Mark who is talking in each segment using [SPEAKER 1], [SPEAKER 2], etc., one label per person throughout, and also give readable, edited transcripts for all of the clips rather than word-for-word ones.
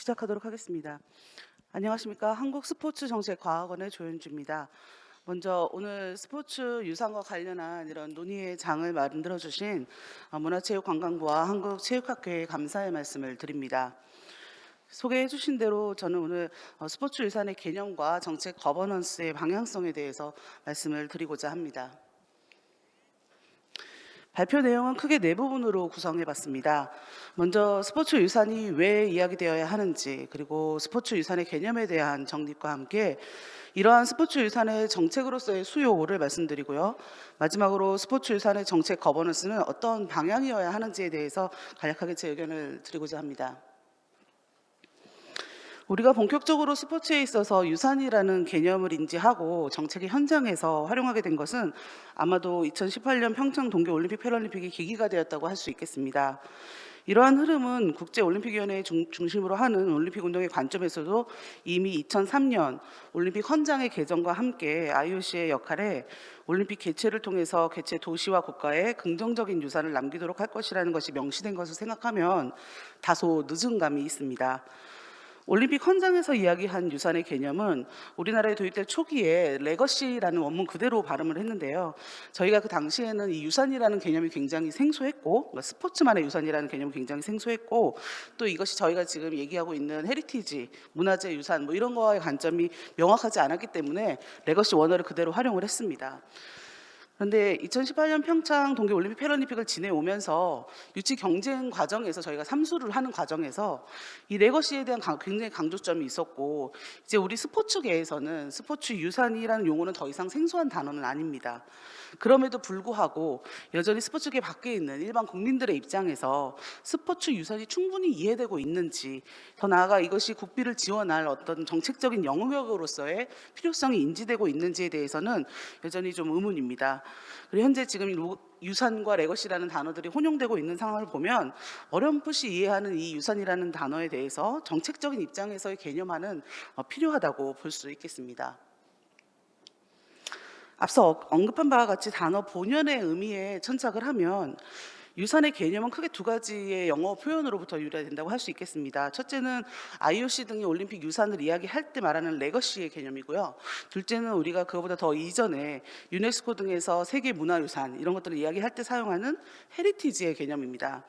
[SPEAKER 1] 시작하도록 하겠습니다. 안녕하십니까. 한국스포츠정책과학원의 조윤주입니다. 먼저 오늘 스포츠 유산과 관련한 이런 논의의 장을 만들어 주신 문화체육관광부와 한국체육학회에 감사의 말씀을 드립니다. 소개해 주신 대로 저는 오늘 스포츠 유산의 개념과 정책 거버넌스의 방향성에 대해서 말씀을 드리고자 합니다. 발표 내용은 크게 네 부분으로 구성해 봤습니다. 먼저 스포츠 유산이 왜 이야기되어야 하는지, 그리고 스포츠 유산의 개념에 대한 정립과 함께 이러한 스포츠 유산의 정책으로서의 수요를 말씀드리고요. 마지막으로 스포츠 유산의 정책 거버넌스는 어떤 방향이어야 하는지에 대해서 간략하게 제 의견을 드리고자 합니다. 우리가 본격적으로 스포츠에 있어서 유산이라는 개념을 인지하고 정책의 현장에서 활용하게 된 것은 아마도 2018년 평창 동계올림픽 패럴림픽이 계기가 되었다고 할 수 있겠습니다. 이러한 흐름은 국제올림픽위원회의 중심으로 하는 올림픽 운동의 관점에서도 이미 2003년 올림픽 헌장의 개정과 함께 IOC의 역할에 올림픽 개최를 통해서 개최 도시와 국가에 긍정적인 유산을 남기도록 할 것이라는 것이 명시된 것을 생각하면 다소 늦은 감이 있습니다. 올림픽 헌장에서 이야기한 유산의 개념은 우리나라에 도입될 초기에 레거시라는 원문 그대로 발음을 했는데요. 저희가 그 당시에는 이 유산이라는 개념이 굉장히 생소했고, 스포츠만의 유산이라는 개념이 굉장히 생소했고, 또 이것이 저희가 지금 얘기하고 있는 헤리티지, 문화재 유산 뭐 이런 거와의 관점이 명확하지 않았기 때문에 레거시 원어를 그대로 활용을 했습니다. 그런데 2018년 평창 동계올림픽 패럴림픽을 지내오면서 유치 경쟁 과정에서 저희가 삼수를 하는 과정에서 이 레거시에 대한 굉장히 강조점이 있었고, 이제 우리 스포츠계에서는 스포츠 유산이라는 용어는 더 이상 생소한 단어는 아닙니다. 그럼에도 불구하고 여전히 스포츠계 밖에 있는 일반 국민들의 입장에서 스포츠 유산이 충분히 이해되고 있는지, 더 나아가 이것이 국비를 지원할 어떤 정책적인 영역으로서의 필요성이 인지되고 있는지에 대해서는 여전히 좀 의문입니다. 그리고 현재 지금 유산과 레거시라는 단어들이 혼용되고 있는 상황을 보면 어렴풋이 이해하는 이 유산이라는 단어에 대해서 정책적인 입장에서의 개념화는 필요하다고 볼 수 있겠습니다. 앞서 언급한 바와 같이 단어 본연의 의미에 천착을 하면 유산의 개념은 크게 두 가지의 영어 표현으로부터 유래된다고 할 수 있겠습니다. 첫째는 IOC 등이 올림픽 유산을 이야기할 때 말하는 레거시의 개념이고요. 둘째는 우리가 그거보다 더 이전에 유네스코 등에서 세계문화유산 이런 것들을 이야기할 때 사용하는 헤리티지의 개념입니다.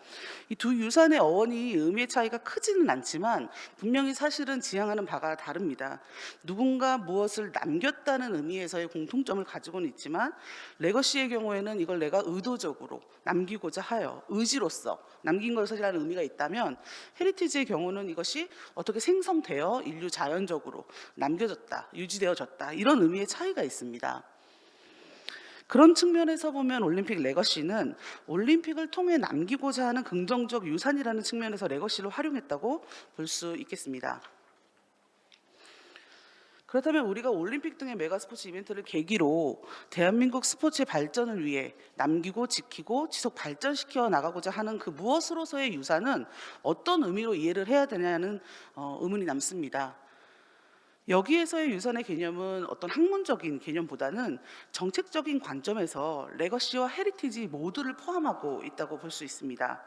[SPEAKER 1] 이 두 유산의 어원이 의미의 차이가 크지는 않지만 분명히 사실은 지향하는 바가 다릅니다. 누군가 무엇을 남겼다는 의미에서의 공통점을 가지고는 있지만 레거시의 경우에는 이걸 내가 의도적으로 남기고자 하여 의지로서 남긴 것이라는 의미가 있다면, 헤리티지의 경우는 이것이 어떻게 생성되어 인류 자연적으로 남겨졌다, 유지되어졌다 이런 의미의 차이가 있습니다. 그런 측면에서 보면 올림픽 레거시는 올림픽을 통해 남기고자 하는 긍정적 유산이라는 측면에서 레거시를 활용했다고 볼 수 있겠습니다. 그렇다면 우리가 올림픽 등의 메가스포츠 이벤트를 계기로 대한민국 스포츠의 발전을 위해 남기고 지키고 지속 발전시켜 나가고자 하는 그 무엇으로서의 유산은 어떤 의미로 이해를 해야 되냐는 의문이 남습니다. 여기에서의 유산의 개념은 어떤 학문적인 개념보다는 정책적인 관점에서 레거시와 헤리티지 모두를 포함하고 있다고 볼 수 있습니다.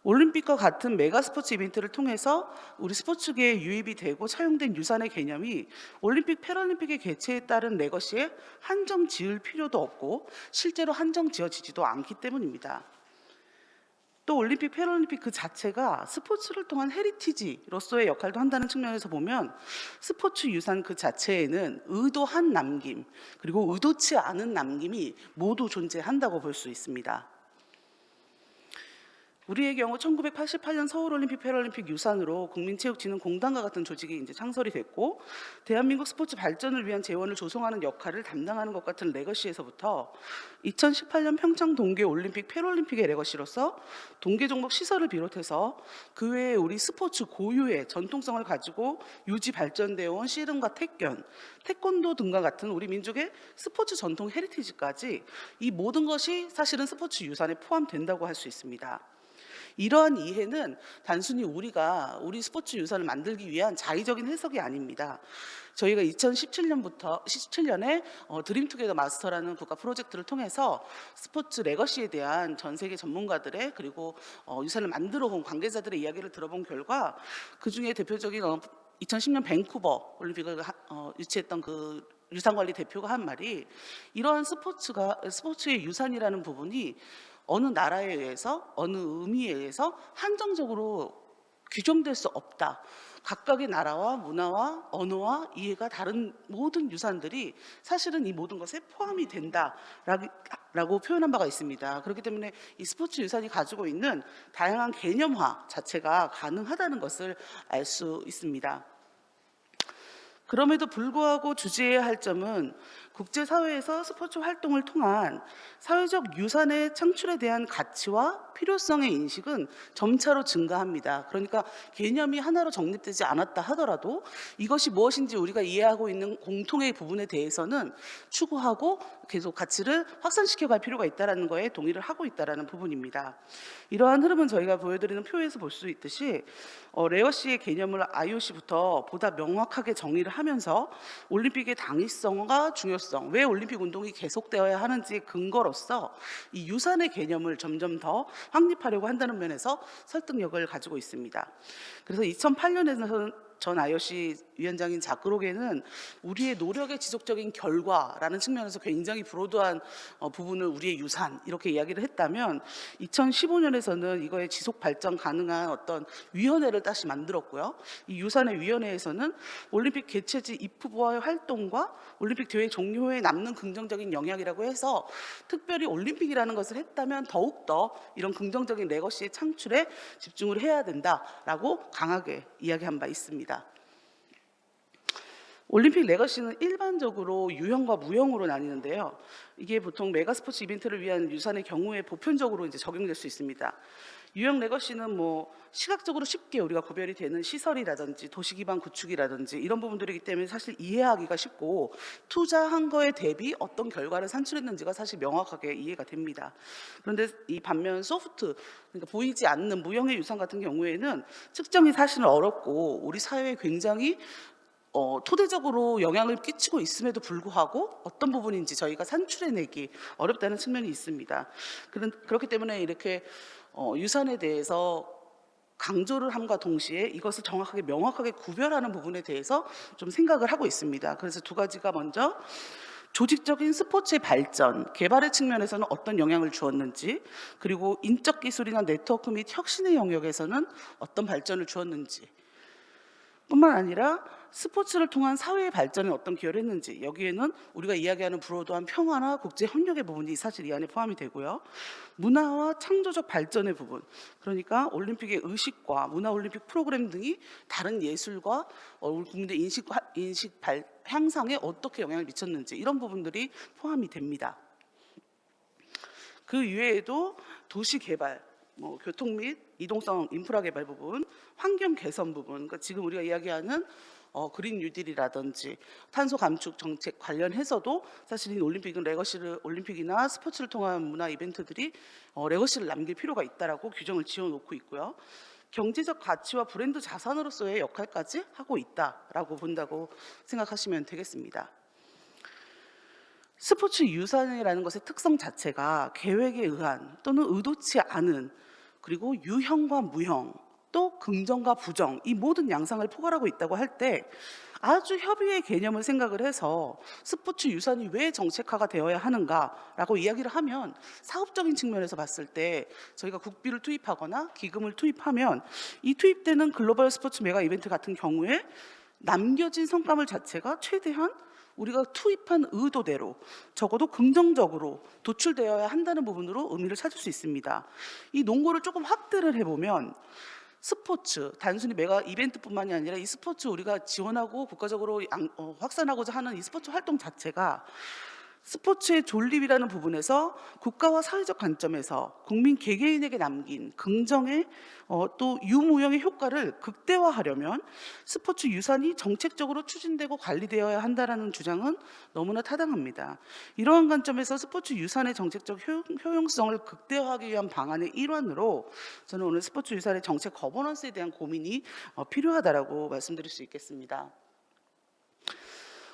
[SPEAKER 1] 올림픽과 같은 메가스포츠 이벤트를 통해서 우리 스포츠계에 유입이 되고 차용된 유산의 개념이 올림픽 패럴림픽의 개최에 따른 레거시에 한정 지을 필요도 없고 실제로 한정 지어지지도 않기 때문입니다. 또 올림픽 패럴림픽 그 자체가 스포츠를 통한 헤리티지로서의 역할도 한다는 측면에서 보면 스포츠 유산 그 자체에는 의도한 남김 그리고 의도치 않은 남김이 모두 존재한다고 볼 수 있습니다. 우리의 경우 1988년 서울올림픽 패럴림픽 유산으로 국민체육진흥공단과 같은 조직이 이제 창설이 됐고, 대한민국 스포츠 발전을 위한 재원을 조성하는 역할을 담당하는 것 같은 레거시에서부터 2018년 평창 동계올림픽 패럴림픽의 레거시로서 동계 종목 시설을 비롯해서 그 외에 우리 스포츠 고유의 전통성을 가지고 유지 발전되어 온 씨름과 태권, 태권도 등과 같은 우리 민족의 스포츠 전통 헤리티지까지 이 모든 것이 사실은 스포츠 유산에 포함된다고 할 수 있습니다. 이러한 이해는 단순히 우리 스포츠 유산을 만들기 위한 자의적인 해석이 아닙니다. 저희가 17년에 드림투게더 마스터라는 국가 프로젝트를 통해서 스포츠 레거시에 대한 전 세계 전문가들의 그리고 유산을 만들어 온 관계자들의 이야기를 들어본 결과 그중에 대표적인 2010년 밴쿠버 올림픽을 유치했던 그 유산관리 대표가 한 말이 이러한 스포츠의 유산이라는 부분이 어느 나라에 의해서 어느 의미에 의해서 한정적으로 규정될 수 없다. 각각의 나라와 문화와 언어와 이해가 다른 모든 유산들이 사실은 이 모든 것에 포함이 된다라고 표현한 바가 있습니다. 그렇기 때문에 이 스포츠 유산이 가지고 있는 다양한 개념화 자체가 가능하다는 것을 알 수 있습니다. 그럼에도 불구하고 주지해야 할 점은 국제사회에서 스포츠 활동을 통한 사회적 유산의 창출에 대한 가치와 필요성의 인식은 점차로 증가합니다. 그러니까 개념이 하나로 정립되지 않았다 하더라도 이것이 무엇인지 우리가 이해하고 있는 공통의 부분에 대해서는 추구하고 계속 가치를 확산시켜갈 필요가 있다는 거에 동의를 하고 있다는 부분입니다. 이러한 흐름은 저희가 보여드리는 표에서 볼 수 있듯이 레거시의 개념을 IOC부터 보다 명확하게 정의를 하면서 올림픽의 당위성과 중요성, 왜 올림픽 운동이 계속되어야 하는지 근거로서 이 유산의 개념을 점점 더 확립하려고 한다는 면에서 설득력을 가지고 있습니다. 그래서 2008년에는 전 IOC 위원장인 자크로게는 우리의 노력의 지속적인 결과라는 측면에서 굉장히 브로드한 부분을 우리의 유산 이렇게 이야기를 했다면 2015년에서는 이거의 지속 발전 가능한 어떤 위원회를 다시 만들었고요. 이 유산의 위원회에서는 올림픽 개최지 입후보와의 활동과 올림픽 대회 종료 후에 남는 긍정적인 영향이라고 해서 특별히 올림픽이라는 것을 했다면 더욱더 이런 긍정적인 레거시의 창출에 집중을 해야 된다라고 강하게 이야기한 바 있습니다. 올림픽 레거시는 일반적으로 유형과 무형으로 나뉘는데요. 이게 보통 메가스포츠 이벤트를 위한 유산의 경우에 보편적으로 이제 적용될 수 있습니다. 유형 레거시는 시각적으로 쉽게 우리가 구별이 되는 시설이라든지 도시 기반 구축이라든지 이런 부분들이기 때문에 사실 이해하기가 쉽고 투자한 거에 대비 어떤 결과를 산출했는지가 사실 명확하게 이해가 됩니다. 그런데 이 반면 소프트, 그러니까 보이지 않는 무형의 유산 같은 경우에는 측정이 사실은 어렵고 우리 사회에 굉장히 토대적으로 영향을 끼치고 있음에도 불구하고 어떤 부분인지 저희가 산출해내기 어렵다는 측면이 있습니다. 그렇기 때문에 이렇게 유산에 대해서 강조를 함과 동시에 이것을 정확하게 명확하게 구별하는 부분에 대해서 좀 생각을 하고 있습니다. 그래서 두 가지가 먼저 조직적인 스포츠의 발전, 개발의 측면에서는 어떤 영향을 주었는지, 그리고 인적 기술이나 네트워크 및 혁신의 영역에서는 어떤 발전을 주었는지 뿐만 아니라 스포츠를 통한 사회의 발전에 어떤 기여를 했는지, 여기에는 우리가 이야기하는 브로드한 평화나 국제 협력의 부분이 사실 이 안에 포함이 되고요. 문화와 창조적 발전의 부분, 그러니까 올림픽의 의식과 문화올림픽 프로그램 등이 다른 예술과 우리 국민의 인식 향상에 어떻게 영향을 미쳤는지 이런 부분들이 포함이 됩니다. 그 이외에도 도시 개발, 교통 및 이동성 인프라 개발 부분, 환경 개선 부분, 그러니까 지금 우리가 이야기하는 그린 뉴딜이라든지 탄소 감축 정책 관련해서도 사실 이 올림픽이나 스포츠를 통한 문화 이벤트들이 레거시를 남길 필요가 있다라고 규정을 지어놓고 있고요. 경제적 가치와 브랜드 자산으로서의 역할까지 하고 있다라고 본다고 생각하시면 되겠습니다. 스포츠 유산이라는 것의 특성 자체가 계획에 의한 또는 의도치 않은, 그리고 유형과 무형, 또 긍정과 부정, 이 모든 양상을 포괄하고 있다고 할 때 아주 협의의 개념을 생각을 해서 스포츠 유산이 왜 정책화가 되어야 하는가라고 이야기를 하면 사업적인 측면에서 봤을 때 저희가 국비를 투입하거나 기금을 투입하면 이 투입되는 글로벌 스포츠 메가 이벤트 같은 경우에 남겨진 성과물 자체가 최대한 우리가 투입한 의도대로 적어도 긍정적으로 도출되어야 한다는 부분으로 의미를 찾을 수 있습니다. 이 논거를 조금 확대를 해보면 스포츠, 단순히 메가 이벤트뿐만이 아니라 이 스포츠 우리가 지원하고 국가적으로 확산하고자 하는 이 스포츠 활동 자체가 스포츠의 존립이라는 부분에서 국가와 사회적 관점에서 국민 개개인에게 남긴 긍정의 또 유무형의 효과를 극대화하려면 스포츠 유산이 정책적으로 추진되고 관리되어야 한다라는 주장은 너무나 타당합니다. 이러한 관점에서 스포츠 유산의 정책적 효용성을 극대화하기 위한 방안의 일환으로 저는 오늘 스포츠 유산의 정책 거버넌스에 대한 고민이 필요하다라고 말씀드릴 수 있겠습니다.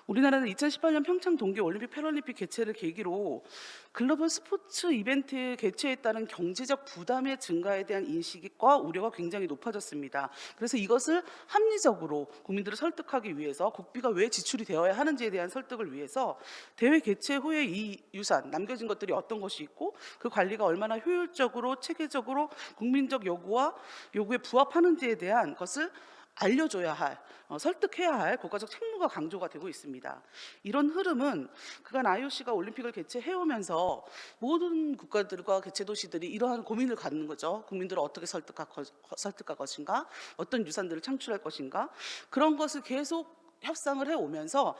[SPEAKER 1] 우리나라는 2018년 평창 동계올림픽 패럴림픽 개최를 계기로 글로벌 스포츠 이벤트 개최에 따른 경제적 부담의 증가에 대한 인식과 우려가 굉장히 높아졌습니다. 그래서 이것을 합리적으로 국민들을 설득하기 위해서 국비가 왜 지출이 되어야 하는지에 대한 설득을 위해서 대회 개최 후에 이 유산 남겨진 것들이 어떤 것이 있고 그 관리가 얼마나 효율적으로 체계적으로 국민적 요구에 부합하는지에 대한 것을 알려줘야 할, 설득해야 할 국가적 책무가 강조가 되고 있습니다. 이런 흐름은 그간 IOC가 올림픽을 개최해오면서 모든 국가들과 개최 도시들이 이러한 고민을 갖는 거죠. 국민들을 어떻게 설득할 것인가, 어떤 유산들을 창출할 것인가, 그런 것을 계속 협상을 해오면서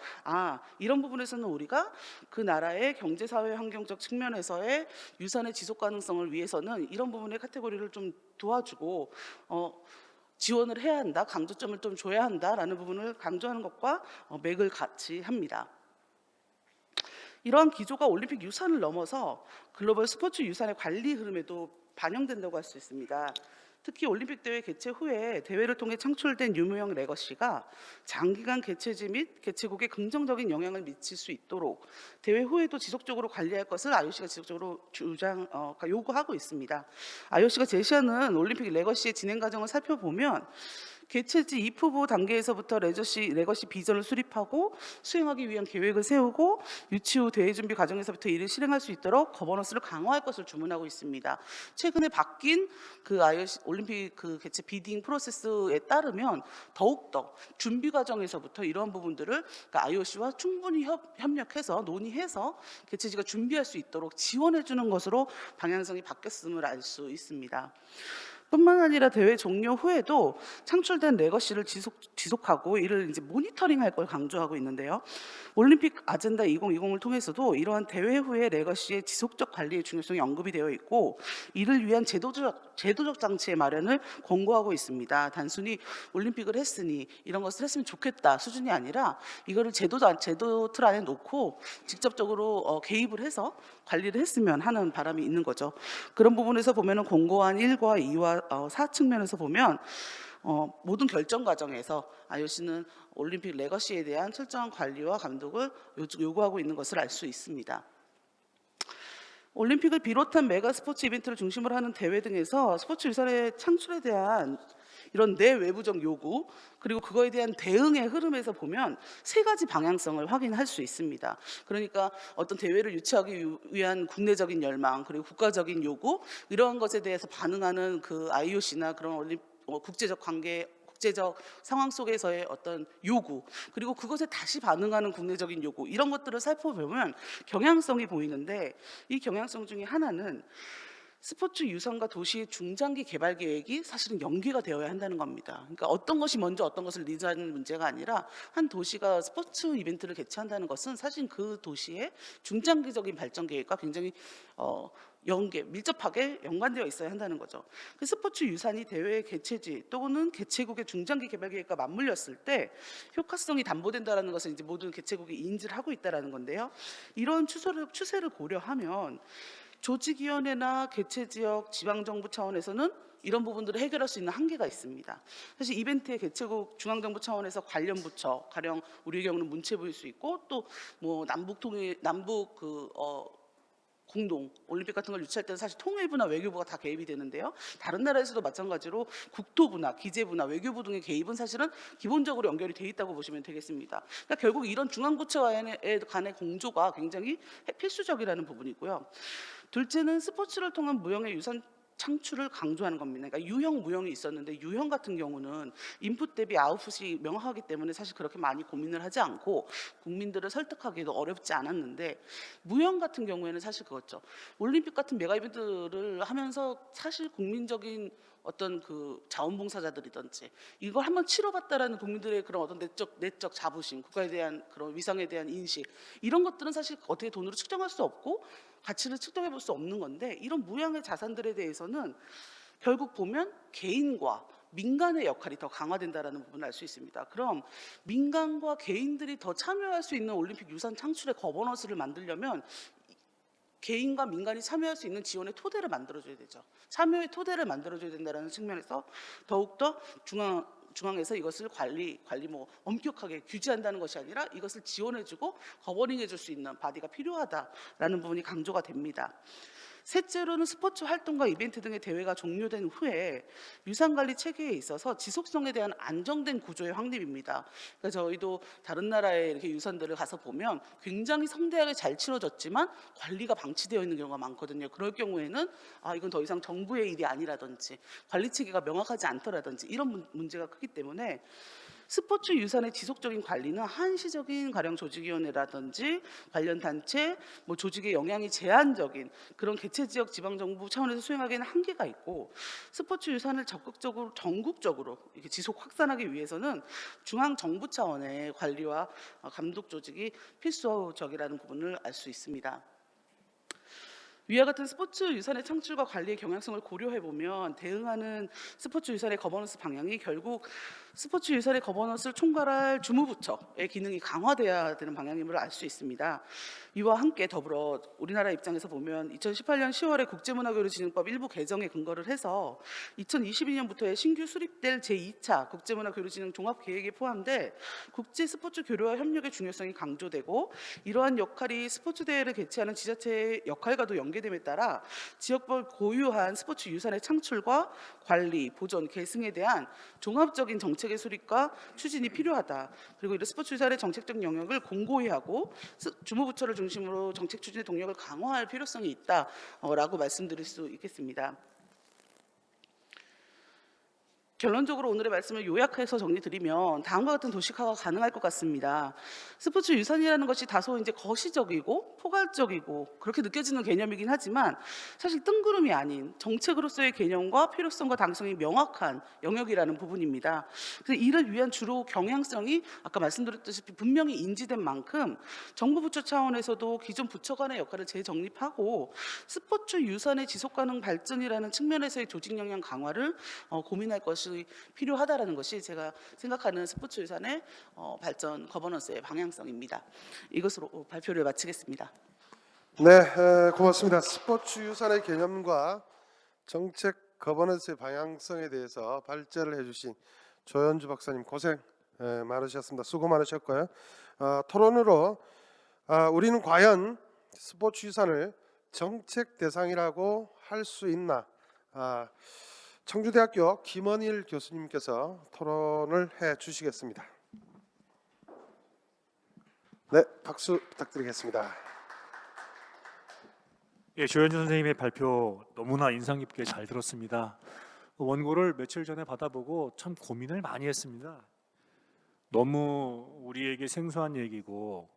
[SPEAKER 1] 이런 부분에서는 우리가 그 나라의 경제, 사회, 환경적 측면에서의 유산의 지속 가능성을 위해서는 이런 부분의 카테고리를 좀 도와주고 지원을 해야 한다, 강조점을 좀 줘야 한다라는 부분을 강조하는 것과 맥을 같이 합니다. 이러한 기조가 올림픽 유산을 넘어서 글로벌 스포츠 유산의 관리 흐름에도 반영된다고 할 수 있습니다. 특히 올림픽 대회 개최 후에 대회를 통해 창출된 유무형 레거시가 장기간 개최지 및 개최국에 긍정적인 영향을 미칠 수 있도록 대회 후에도 지속적으로 관리할 것을 IOC가 지속적으로 요구하고 있습니다. IOC가 제시하는 올림픽 레거시의 진행 과정을 살펴보면 개최지 입후보 단계에서부터 레거시 비전을 수립하고 수행하기 위한 계획을 세우고 유치 후 대회 준비 과정에서부터 이를 실행할 수 있도록 거버넌스를 강화할 것을 주문하고 있습니다. 최근에 바뀐 그 IOC 올림픽 그 개최 비딩 프로세스에 따르면 더욱더 준비 과정에서부터 이러한 부분들을 그러니까 IOC와 충분히 협력해서 논의해서 개최지가 준비할 수 있도록 지원해 주는 것으로 방향성이 바뀌었음을 알 수 있습니다. 뿐만 아니라 대회 종료 후에도 창출된 레거시를 지속하고 이를 이제 모니터링할 걸 강조하고 있는데요. 올림픽 아젠다 2020을 통해서도 이러한 대회 후의 레거시의 지속적 관리의 중요성이 언급이 되어 있고 이를 위한 제도적 장치의 마련을 권고하고 있습니다. 단순히 올림픽을 했으니 이런 것을 했으면 좋겠다 수준이 아니라 이거를 제도 틀 안에 놓고 직접적으로 개입을 해서 관리를 했으면 하는 바람이 있는 거죠. 그런 부분에서 보면은 공고안 1과 2와 4 측면에서 보면 모든 결정 과정에서 IOC는 올림픽 레거시에 대한 철저한 관리와 감독을 요구하고 있는 것을 알 수 있습니다. 올림픽을 비롯한 메가 스포츠 이벤트를 중심으로 하는 대회 등에서 스포츠 유산의 창출에 대한 이런 내외부적 요구 그리고 그거에 대한 대응의 흐름에서 보면 세 가지 방향성을 확인할 수 있습니다. 그러니까 어떤 대회를 유치하기 위한 국내적인 열망 그리고 국가적인 요구 이러한 것에 대해서 반응하는 그 IOC나 그런 국제적 관계 국제적 상황 속에서의 어떤 요구 그리고 그것에 다시 반응하는 국내적인 요구 이런 것들을 살펴보면 경향성이 보이는데 이 경향성 중에 하나는 스포츠 유산과 도시의 중장기 개발 계획이 사실은 연계가 되어야 한다는 겁니다. 그러니까 어떤 것이 먼저 어떤 것을 리드하는 문제가 아니라 한 도시가 스포츠 이벤트를 개최한다는 것은 사실 그 도시의 중장기적인 발전 계획과 굉장히 밀접하게 연관되어 있어야 한다는 거죠. 그 스포츠 유산이 대회 개최지 또는 개최국의 중장기 개발 계획과 맞물렸을 때 효과성이 담보된다는 것을 이제 모든 개최국이 인지를 하고 있다는 건데요. 이런 추세를 고려하면 조직위원회나 개최지역 지방정부 차원에서는 이런 부분들을 해결할 수 있는 한계가 있습니다. 사실 이벤트의 개최국 중앙정부 차원에서 관련 부처, 가령 우리의 경우는 문체부일 수 있고 또 뭐 남북 공동 올림픽 같은 걸 유치할 때는 사실 통일부나 외교부가 다 개입이 되는데요. 다른 나라에서도 마찬가지로 국토부나 기재부나 외교부 등의 개입은 사실은 기본적으로 연결이 돼 있다고 보시면 되겠습니다. 그러니까 결국 이런 중앙부처 간의 공조가 굉장히 필수적이라는 부분이고요. 둘째는 스포츠를 통한 무형의 유산 창출을 강조하는 겁니다. 그러니까 유형, 무형이 있었는데 유형 같은 경우는 인풋 대비 아웃풋이 명확하기 때문에 사실 그렇게 많이 고민을 하지 않고 국민들을 설득하기도 어렵지 않았는데 무형 같은 경우에는 사실 그거죠. 올림픽 같은 메가 이벤트를 하면서 사실 국민적인 어떤 그 자원봉사자들이든지 이걸 한번 치러봤다라는 국민들의 그런 어떤 내적 자부심, 국가에 대한 그런 위상에 대한 인식, 이런 것들은 사실 어떻게 돈으로 측정할 수 없고 가치를 측정해 볼 수 없는 건데, 이런 무형의 자산들에 대해서는 결국 보면 개인과 민간의 역할이 더 강화된다라는 부분을 알 수 있습니다. 그럼 민간과 개인들이 더 참여할 수 있는 올림픽 유산 창출의 거버넌스를 만들려면 개인과 민간이 참여할 수 있는 지원의 토대를 만들어줘야 되죠. 참여의 토대를 만들어줘야 된다는 측면에서 더욱더 중앙에서 이것을 관리 뭐 엄격하게 규제한다는 것이 아니라 이것을 지원해주고 거버링해줄 수 있는 바디가 필요하다라는 부분이 강조가 됩니다. 셋째로는 스포츠 활동과 이벤트 등의 대회가 종료된 후에 유산관리 체계에 있어서 지속성에 대한 안정된 구조의 확립입니다. 그러니까 저희도 다른 나라의 이렇게 유산들을 가서 보면 굉장히 성대하게 잘 치러졌지만 관리가 방치되어 있는 경우가 많거든요. 그럴 경우에는 이건 더 이상 정부의 일이 아니라든지 관리 체계가 명확하지 않더라든지 이런 문제가 크기 때문에 스포츠 유산의 지속적인 관리는 한시적인 가령 조직위원회라든지 관련 단체, 뭐 조직의 영향이 제한적인 그런 개최 지역 지방정부 차원에서 수행하기에는 한계가 있고, 스포츠 유산을 적극적으로 전국적으로 이렇게 지속 확산하기 위해서는 중앙 정부 차원의 관리와 감독 조직이 필수적이라는 부분을 알 수 있습니다. 위와 같은 스포츠 유산의 창출과 관리의 경향성을 고려해 보면 대응하는 스포츠 유산의 거버넌스 방향이 결국 스포츠 유산의 거버넌스를 총괄할 주무부처의 기능이 강화돼야 되는 방향임을 알 수 있습니다. 이와 함께 더불어 우리나라 입장에서 보면 2018년 10월에 국제문화교류진흥법 일부 개정에 근거를 해서 2022년부터의 신규 수립될 제2차 국제문화교류진흥 종합계획에 포함돼 국제 스포츠 교류와 협력의 중요성이 강조되고, 이러한 역할이 스포츠 대회를 개최하는 지자체의 역할과도 연계됨에 따라 지역별 고유한 스포츠 유산의 창출과 관리, 보존, 계승에 대한 종합적인 정책의 수립과 추진이 필요하다. 그리고 이런 스포츠 유산의 정책적 영역을 공고히 하고 주무부처를 중심으로 정책 추진의 동력을 강화할 필요성이 있다라고 말씀드릴 수 있겠습니다. 결론적으로 오늘의 말씀을 요약해서 정리드리면 다음과 같은 도식화가 가능할 것 같습니다. 스포츠 유산이라는 것이 다소 이제 거시적이고 포괄적이고 그렇게 느껴지는 개념이긴 하지만 사실 뜬구름이 아닌 정책으로서의 개념과 필요성과 당성이 명확한 영역이라는 부분입니다. 그래서 이를 위한 주로 경향성이 아까 말씀드렸듯이 분명히 인지된 만큼 정부 부처 차원에서도 기존 부처 간의 역할을 재정립하고 스포츠 유산의 지속가능 발전이라는 측면에서의 조직 역량 강화를 고민할 것이 필요하다라는 것이 제가 생각하는 스포츠 유산의 발전 거버넌스의 방향성입니다. 이것으로 발표를 마치겠습니다.
[SPEAKER 2] 네, 고맙습니다. 스포츠 유산의 개념과 정책 거버넌스의 방향성에 대해서 발제를 해주신 조현주 박사님 고생 많으셨습니다. 수고 많으셨고요. 토론으로 우리는 과연 스포츠 유산을 정책 대상이라고 할 수 있나? 청주대학교 김원일 교수님께서 토론을 해 주시겠습니다. 네, 박수 부탁드리겠습니다.
[SPEAKER 3] 예, 조현주 선생님의 발표 너무나 인상 깊게 잘 들었습니다. 원고를 며칠 전에 받아보고 참 고민을 많이 했습니다. 너무 우리에게 생소한 얘기고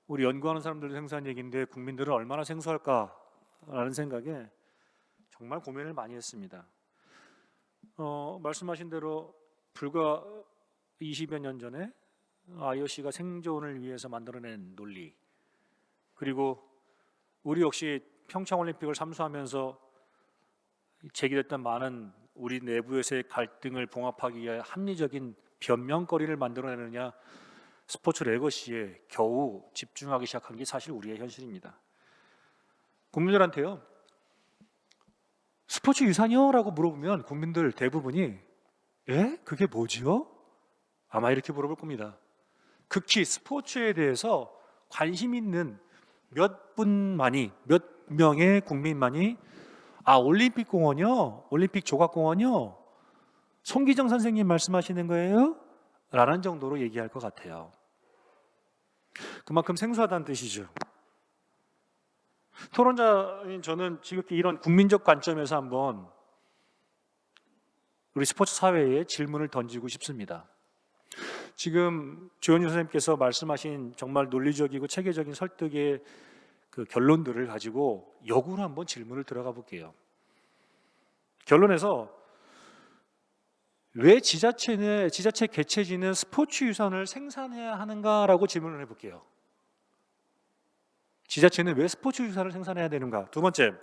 [SPEAKER 3] 우리 연구하는 사람들도 생소한 얘기인데 국민들은 얼마나 생소할까라는 생각에 정말 고민을 많이 했습니다. 말씀하신 대로 불과 20여 년 전에 IOC가 생존을 위해서 만들어낸 논리, 그리고 우리 역시 평창올림픽을 삼수하면서 제기됐던 많은 우리 내부에서의 갈등을 봉합하기 위해 합리적인 변명거리를 만들어내느냐, 스포츠 레거시에 겨우 집중하기 시작한 게 사실 우리의 현실입니다. 국민들한테요, 스포츠 유산이요? 라고 물어보면 국민들 대부분이 그게 뭐지요? 아마 이렇게 물어볼 겁니다. 극히 스포츠에 대해서 관심 있는 몇 명의 국민만이 올림픽 공원이요? 올림픽 조각공원이요? 송기정 선생님 말씀하시는 거예요? 라는 정도로 얘기할 것 같아요. 그만큼 생소하다는 뜻이죠. 토론자인 저는 지극히 이런 국민적 관점에서 한번 우리 스포츠 사회에 질문을 던지고 싶습니다. 지금 조현주 선생님께서 말씀하신 정말 논리적이고 체계적인 설득의 그 결론들을 가지고 역으로 한번 질문을 들어가 볼게요. 결론에서 왜 지자체 개체지는 스포츠 유산을 생산해야 하는가라고 질문을 해볼게요. 지자체는 왜 스포츠 유산을 생산해야 되는가? 두 번째,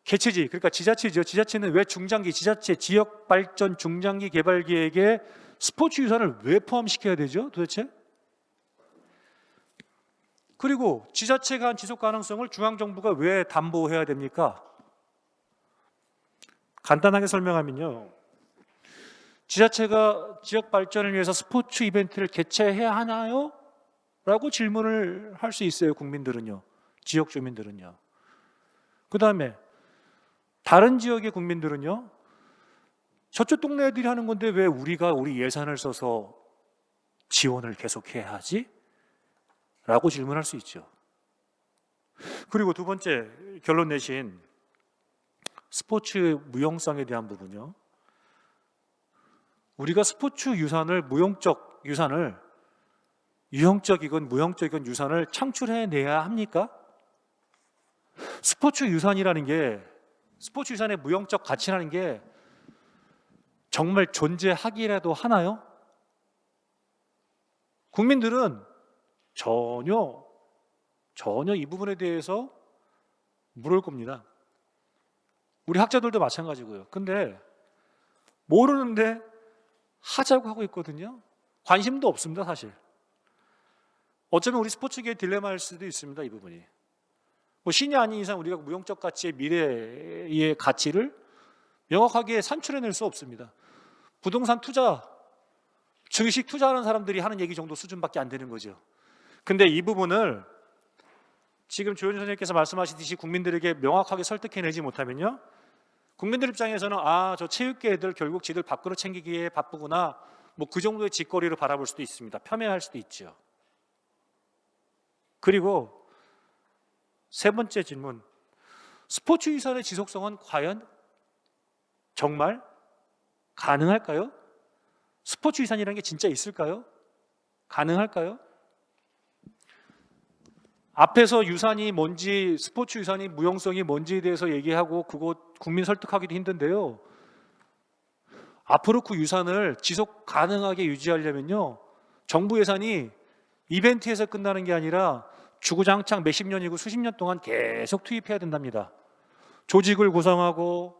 [SPEAKER 3] 개체지, 그러니까 지자체죠. 지자체는 왜 지자체 지역 발전 중장기 개발 계획에 스포츠 유산을 왜 포함시켜야 되죠? 도대체? 그리고 지자체가 한 지속 가능성을 중앙정부가 왜 담보해야 됩니까? 간단하게 설명하면요, 지자체가 지역 발전을 위해서 스포츠 이벤트를 개최해야 하나요? 라고 질문을 할 수 있어요. 국민들은요, 지역 주민들은요. 그 다음에 다른 지역의 국민들은요, 저쪽 동네 애들이 하는 건데 왜 우리가 우리 예산을 써서 지원을 계속해야 하지? 라고 질문할 수 있죠. 그리고 두 번째 결론 내신 스포츠의 무용성에 대한 부분요, 우리가 스포츠 유산을 무용적 유산을 유형적이건 무형적이건 유산을 창출해내야 합니까? 스포츠 유산이라는 게, 스포츠 유산의 무형적 가치라는 게 정말 존재하기라도 하나요? 국민들은 전혀 이 부분에 대해서 물을 겁니다. 우리 학자들도 마찬가지고요. 근데 모르는데 하자고 하고 있거든요. 관심도 없습니다, 사실. 어쩌면 우리 스포츠계의 딜레마일 수도 있습니다, 이 부분이. 뭐 신이 아닌 이상 우리가 무형적 가치의 미래의 가치를 명확하게 산출해낼 수 없습니다. 부동산 투자, 주식 투자하는 사람들이 하는 얘기 정도 수준밖에 안 되는 거죠. 근데 이 부분을 지금 조현준 선생님께서 말씀하시듯이 국민들에게 명확하게 설득해내지 못하면요, 국민들 입장에서는 저 체육계 애들 결국 지들 밥그릇 챙기기에 바쁘구나, 뭐 그 정도의 짓거리로 바라볼 수도 있습니다. 폄훼할 수도 있죠. 그리고 세 번째 질문, 스포츠 유산의 지속성은 과연 정말 가능할까요? 스포츠 유산이라는 게 진짜 있을까요? 가능할까요? 앞에서 유산이 뭔지, 스포츠 유산이 무용성이 뭔지에 대해서 얘기하고 그거 국민 설득하기도 힘든데요, 앞으로 그 유산을 지속 가능하게 유지하려면요, 정부 예산이 이벤트에서 끝나는 게 아니라 주구장창 몇십 년이고 수십 년 동안 계속 투입해야 된답니다. 조직을 구성하고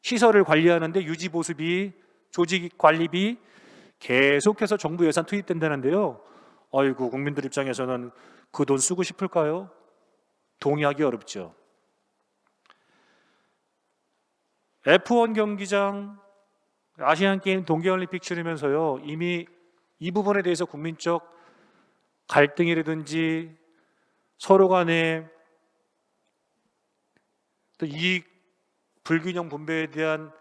[SPEAKER 3] 시설을 관리하는데 유지 보수비, 조직 관리비 계속해서 정부 예산 투입된다는데요, 아이고, 국민들 입장에서는 그 돈 쓰고 싶을까요? 동의하기 어렵죠. F1 경기장, 아시안게임, 동계올림픽 치르면서요, 이미 이 부분에 대해서 국민적 갈등이라든지 서로 간의 또 이익 불균형 분배에 대한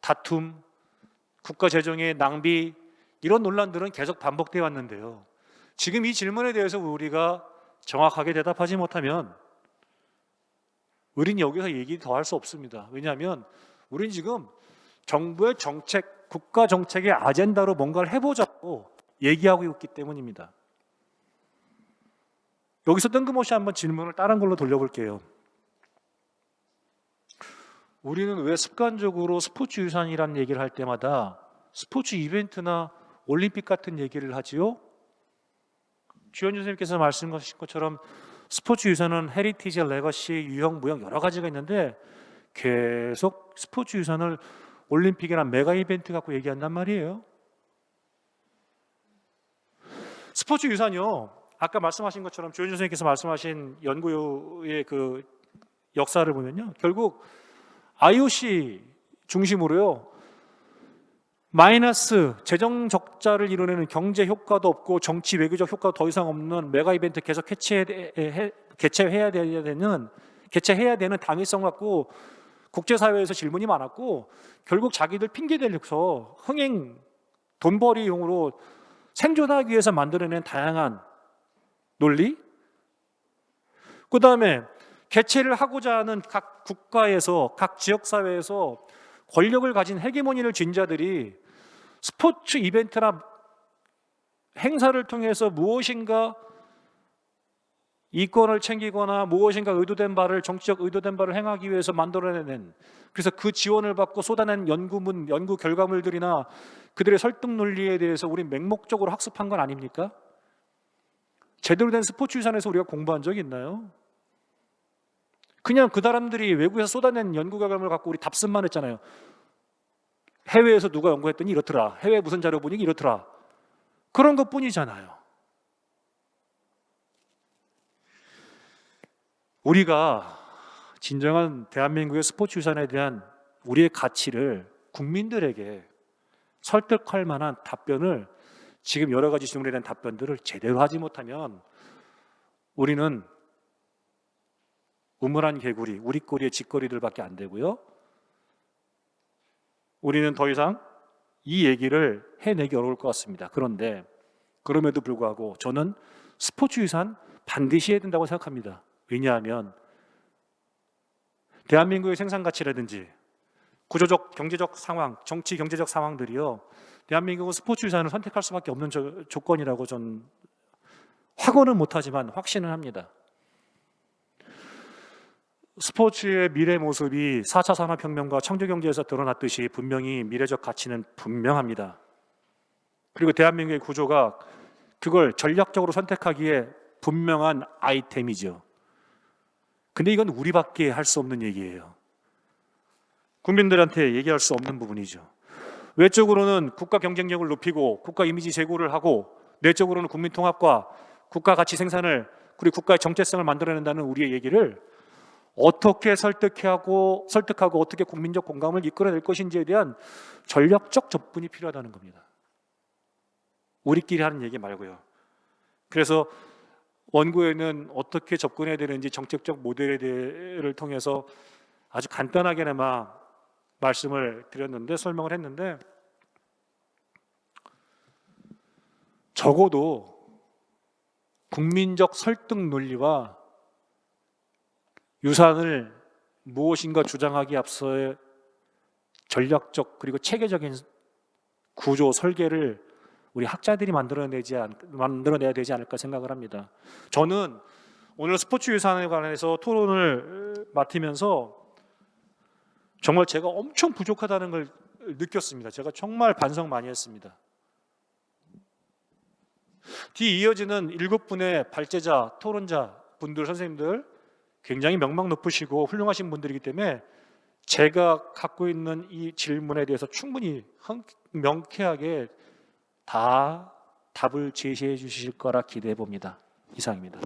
[SPEAKER 3] 다툼, 국가 재정의 낭비, 이런 논란들은 계속 반복되어 왔는데요, 지금 이 질문에 대해서 우리가 정확하게 대답하지 못하면 우리는 여기서 얘기 더 할 수 없습니다. 왜냐하면 우리는 지금 정부의 정책, 국가 정책의 아젠다로 뭔가를 해보자고 얘기하고 있기 때문입니다. 여기서 뜬금없이 한번 질문을 다른 걸로 돌려볼게요. 우리는 왜 습관적으로 스포츠 유산이라는 얘기를 할 때마다 스포츠 이벤트나 올림픽 같은 얘기를 하지요? 주현준 선생님께서 말씀하신 것처럼 스포츠 유산은 헤리티지, 레거시, 유형, 무형 여러 가지가 있는데 계속 스포츠 유산을 올림픽이나 메가 이벤트 갖고 얘기한단 말이에요. 스포츠 유산이요, 아까 말씀하신 것처럼 조현준 선생님께서 말씀하신 연구의 그 역사를 보면요, 결국 IOC 중심으로요, 마이너스 재정 적자를 이뤄내는 경제 효과도 없고 정치 외교적 효과도 더 이상 없는 메가 이벤트 계속 개최해야 되는 당위성 갖고 국제사회에서 질문이 많았고, 결국 자기들 핑계 대려서 흥행 돈벌이용으로 생존하기 위해서 만들어낸 다양한 논리, 그 다음에 개최를 하고자 하는 각 국가에서, 각 지역사회에서 권력을 가진 헤게모니를 쥔 자들이 스포츠 이벤트나 행사를 통해서 무엇인가 이권을 챙기거나 무엇인가 의도된 바를 정치적 의도된 바를 행하기 위해서 만들어내는, 그래서 그 지원을 받고 쏟아낸 연구 결과물들이나 그들의 설득 논리에 대해서 우리 맹목적으로 학습한 건 아닙니까? 제대로 된 스포츠 유산에서 우리가 공부한 적이 있나요? 그냥 그 사람들이 외국에서 쏟아낸 연구 결과물을 갖고 우리 답습만 했잖아요. 해외에서 누가 연구했더니 이렇더라, 해외 무슨 자료 보니 이렇더라, 그런 것뿐이잖아요. 우리가 진정한 대한민국의 스포츠 유산에 대한 우리의 가치를 국민들에게 설득할 만한 답변을, 지금 여러 가지 질문에 대한 답변들을 제대로 하지 못하면 우리는 우물한 개구리, 우리 꼬리의 짓거리들밖에 안 되고요. 우리는 더 이상 이 얘기를 해내기 어려울 것 같습니다. 그런데 그럼에도 불구하고 저는 스포츠 유산 반드시 해야 된다고 생각합니다. 왜냐하면 대한민국의 생산 가치라든지 구조적, 경제적 상황, 정치, 경제적 상황들이요, 대한민국은 스포츠 유산을 선택할 수밖에 없는 조건이라고 전 확언은 못하지만 확신을 합니다. 스포츠의 미래 모습이 4차 산업혁명과 창조경제에서 드러났듯이 분명히 미래적 가치는 분명합니다. 그리고 대한민국의 구조가 그걸 전략적으로 선택하기에 분명한 아이템이죠. 근데 이건 우리밖에 할 수 없는 얘기예요. 국민들한테 얘기할 수 없는 부분이죠. 외적으로는 국가 경쟁력을 높이고 국가 이미지 제고를 하고, 내적으로는 국민 통합과 국가 가치 생산을, 그리고 국가의 정체성을 만들어낸다는 우리의 얘기를 어떻게 설득하고 어떻게 국민적 공감을 이끌어낼 것인지에 대한 전략적 접근이 필요하다는 겁니다. 우리끼리 하는 얘기 말고요. 그래서 원고에는 어떻게 접근해야 되는지 정책적 모델을 통해서 아주 간단하게나마 말씀을 드렸는데, 설명을 했는데, 적어도 국민적 설득 논리와 유산을 무엇인가 주장하기 앞서의 전략적 그리고 체계적인 구조 설계를 우리 학자들이 만들어내야 되지 않을까 생각을 합니다. 저는 오늘 스포츠 유산에 관해서 토론을 맡으면서 정말 제가 엄청 부족하다는 걸 느꼈습니다. 제가 정말 반성 많이 했습니다. 뒤 이어지는 7분의 발제자, 토론자 분들, 선생님들 굉장히 명망 높으시고 훌륭하신 분들이기 때문에 제가 갖고 있는 이 질문에 대해서 충분히 명쾌하게 다 답을 제시해 주실 거라 기대해 봅니다. 이상입니다.